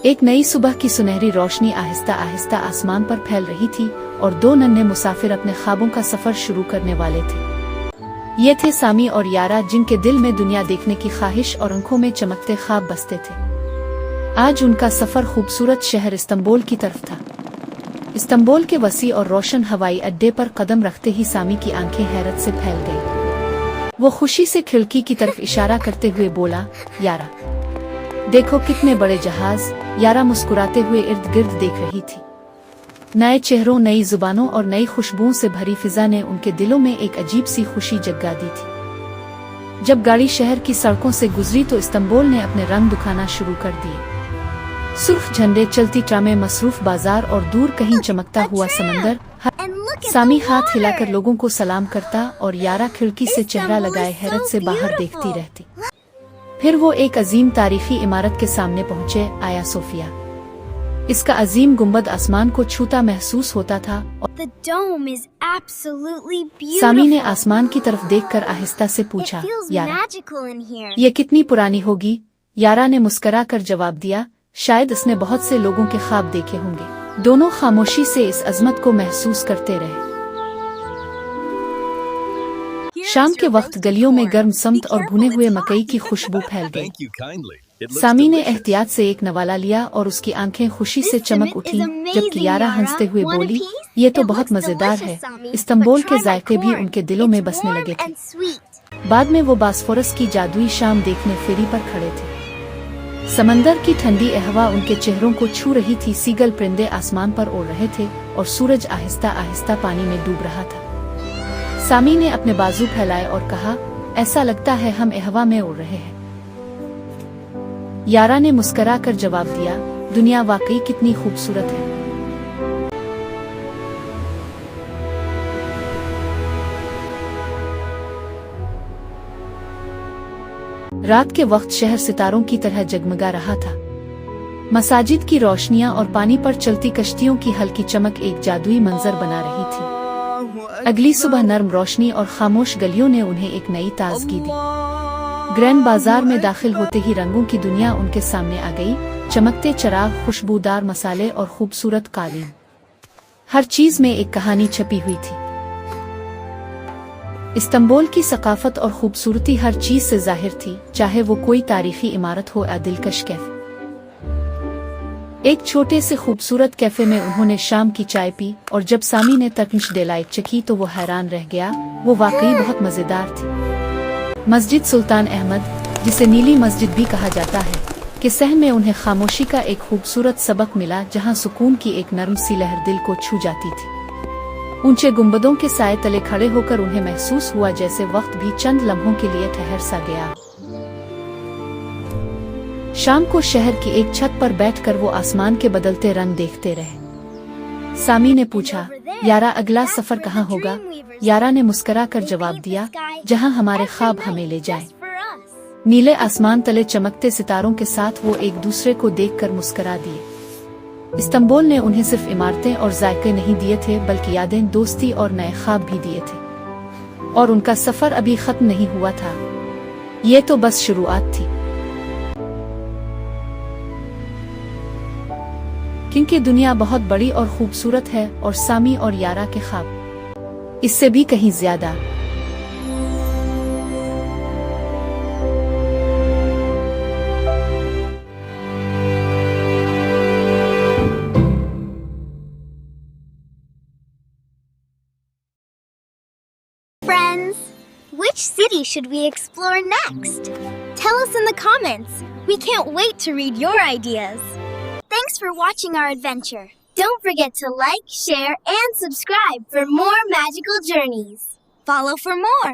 एक नई सुबह की सुनहरी रोशनी आहिस्ता आहिस्ता आसमान पर फैल रही थी और दो नन्हे मुसाफिर अपने ख्वाबों का सफर शुरू करने वाले थे। ये थे सामी और यारा, जिनके दिल में दुनिया देखने की ख्वाहिश और आंखों में चमकते ख्वाब बसते थे। आज उनका सफर खूबसूरत शहर इस्तांबुल की तरफ था। इस्तांबुल के वसी और रोशन हवाई अड्डे पर कदम रखते ही सामी की आंखें हैरत से फैल गईं। वो खुशी से खिड़की की तरफ इशारा करते हुए बोला, यारा देखो कितने बड़े जहाज। यारा मुस्कुराते हुए इर्द गिर्द देख रही थी। नए चेहरों, नई जुबानों और नई खुशबुओं से भरी फिजा ने उनके दिलों में एक अजीब सी खुशी जगा दी थी। जब गाड़ी शहर की सड़कों से गुजरी तो इस्तांबुल ने अपने रंग दिखाना शुरू कर दिए। सुर्ख झंडे, चलती ट्रामें, मसरूफ बाजार और दूर कहीं चमकता हुआ समंदर। सामी हाथ हिलाकर लोगों को सलाम करता और यारा खिड़की से चेहरा लगाए हैरत से बाहर देखती रहती। फिर वो एक अजीम तारीखी इमारत के सामने पहुंचे, आया सोफिया। इसका अजीम गुंबद आसमान को छूता महसूस होता था और सामी ने आसमान की तरफ देखकर आहिस्ता से पूछा, यारा ये कितनी पुरानी होगी? यारा ने मुस्कुरा कर जवाब दिया, शायद इसने बहुत से लोगों के ख्वाब देखे होंगे। दोनों खामोशी से इस अजमत को महसूस करते रहे। शाम के वक्त गलियों में गर्म समत और भुने हुए मकई की खुशबू फैल गई। सामी ने एहतियात से एक नवाला लिया और उसकी आंखें खुशी से चमक उठी, जबकि यारा हंसते हुए बोली, ये तो बहुत मजेदार है। इस्तांबुल के जायके भी उनके दिलों में बसने लगे थे। बाद में वो बास्फोरस की जादुई शाम देखने फेरी पर खड़े थे। समंदर की ठंडी हवा उनके चेहरों को छू रही थी। सीगल परिंदे आसमान पर उड़ रहे थे और सूरज आहिस्ता आहिस्ता पानी में डूब रहा था। सामी ने अपने बाजू फैलाए और कहा, ऐसा लगता है हम हवा में उड़ रहे हैं। यारा ने मुस्कुरा कर जवाब दिया, दुनिया वाकई कितनी खूबसूरत है। रात के वक्त शहर सितारों की तरह जगमगा रहा था। मसाजिद की रोशनियां और पानी पर चलती कश्तियों की हल्की चमक एक जादुई मंजर बना रही थी। अगली सुबह नर्म रोशनी और खामोश गलियों ने उन्हें एक नई ताजगी दी। ग्रैंड बाजार में दाखिल होते ही रंगों की दुनिया उनके सामने आ गई। चमकते चिराग, खुशबूदार मसाले और खूबसूरत कालीन, हर चीज में एक कहानी छपी हुई थी। इस्तांबुल की सकाफत और खूबसूरती हर चीज से जाहिर थी, चाहे वो कोई तारीखी इमारत हो या दिलकश कैफे। एक छोटे से खूबसूरत कैफे में उन्होंने शाम की चाय पी और जब सामी ने टर्किश डिलाइट चखी तो वो हैरान रह गया। वो वाकई बहुत मजेदार थी। मस्जिद सुल्तान अहमद, जिसे नीली मस्जिद भी कहा जाता है, के सहन में उन्हें खामोशी का एक खूबसूरत सबक मिला, जहां सुकून की एक नरम सी लहर दिल को छू जाती थी। ऊंचे गुंबदों के साए तले खड़े होकर उन्हें महसूस हुआ जैसे वक्त भी चंद लम्हों के लिए ठहर सा गया। शाम को शहर की एक छत पर बैठकर वो आसमान के बदलते रंग देखते रहे। सामी ने पूछा, यारा अगला सफर कहाँ होगा? यारा ने मुस्कुरा कर जवाब दिया, जहाँ हमारे ख्वाब हमें ले जाएं। नीले आसमान तले चमकते सितारों के साथ वो एक दूसरे को देखकर मुस्कुरा दिए। इस्तांबुल ने उन्हें सिर्फ इमारतें और जायके नहीं दिए थे, बल्कि यादें, दोस्ती और नए ख्वाब भी दिए थे। और उनका सफर अभी खत्म नहीं हुआ था, ये तो बस शुरुआत थी। क्योंकि दुनिया बहुत बड़ी और खूबसूरत है और सामी और यारा के ख्वाब इससे भी कहीं ज्यादा। Friends, which city should we explore next? Tell us in the comments. We can't wait to read your ideas. Thanks for watching our adventure. Don't forget to like, share, and subscribe for more magical journeys. Follow for more.